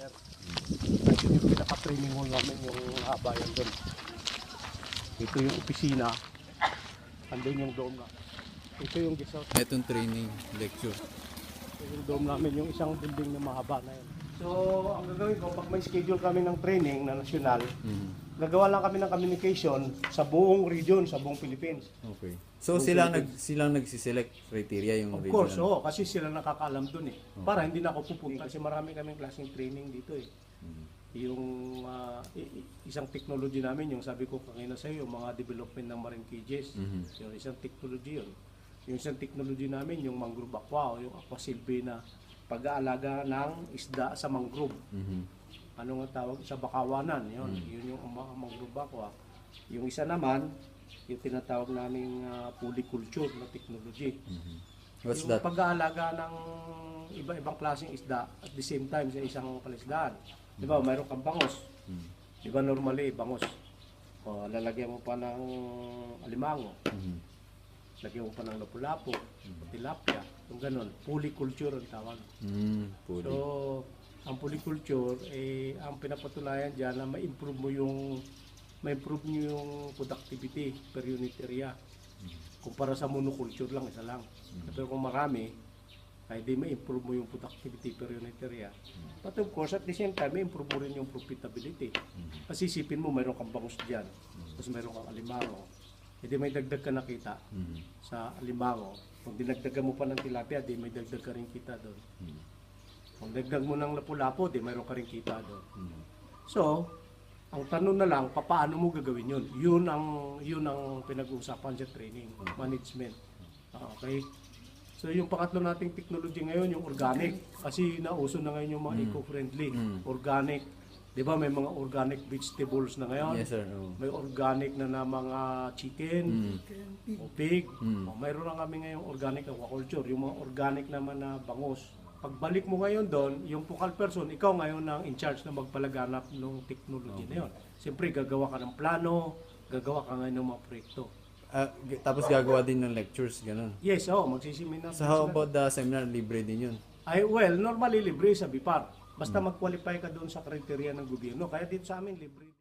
sir. Ito yung pinaka-training hall namin, yung habayan doon. Ito yung opisina. Andun yung dome na. Ito yung guest house. Itong training lecture. Ito yung dome namin, yung isang building na mahaba na yun. So, ang gagawin ko, pag may schedule kami ng training na nasyonal, gagawa lang kami ng communication sa buong region, sa buong Philippines. Okay. So silang nagsiselect criteria yung Of regional? course, oo, kasi sila nakakaalam dun eh. Para hindi na ako pupunta kasi marami kaming klaseng training dito eh. Yung isang technology namin, yung sabi ko kanina sa iyo, yung mga development ng marine cages, yung isang technology yun. Yung isang technology namin, yung mangrove aqua o yung aquasilve na pag-aalaga ng isda sa mangrove. Ano nga tawag sa bakawanan, yun. Yun yung mangrove aqua. Yung isa naman, yung tinatawag naming polyculture na technology. What's Yung that? pag-aalaga ng iba-ibang klaseng isda at the same time sa isang palisdaan. Di ba, mayroon kang bangos. Di ba normally, bangos. O, lalagyan mo pa ng alimango. Lagyan mo pa ng lapu-lapu, tilapia. Yung ganun, polyculture ang tawag. Poly. So, ang polyculture, ang pinapatunayan dyan na ma-improve mo yung productivity per unit area. Kumpara sa monoculture lang, isa lang. Pero kung marami, ay di ma-improve mo yung productivity per unit area. But of course, at the same time, ma-improve mo rin yung profitability. Kasi isipin mo, mayroon kang bangus dyan, tapos mayroon kang alimango. Hindi may dagdag ka nakita sa alimango. Kung dinagdagan mo pa ng tilapia, di may dagdag ka rin kita doon. Kung dagdag mo ng lapu-lapu, di mayroon ka rin kita doon. So, ang tanong na lang, paano mo gagawin yun? Yun ang pinag-uusapan sa training, management. Okay? So, yung pangatlo nating technology ngayon, yung organic. Kasi nauso na ngayon yung mga eco-friendly. Organic. Di ba may mga organic vegetables na ngayon? Yes, sir. Oh. May organic na mga chicken, o pig. O, mayroon na kami ngayong organic aquaculture, yung mga organic naman na bangus. Pagbalik mo ngayon doon, yung focal person, ikaw ngayon ang in charge na magpalaganap ng technology na yun. Siyempre, gagawa ka ng plano, gagawa ka ngayon ng mga proyekto. Tapos gagawa din ng lectures, ganun. Yes, magsiseminar. So how about the seminar? Libre din yun? Well, normally libre sa BIPAR. Basta mag-qualify ka doon sa kriteria ng gobyerno. Kaya dito sa amin, libre.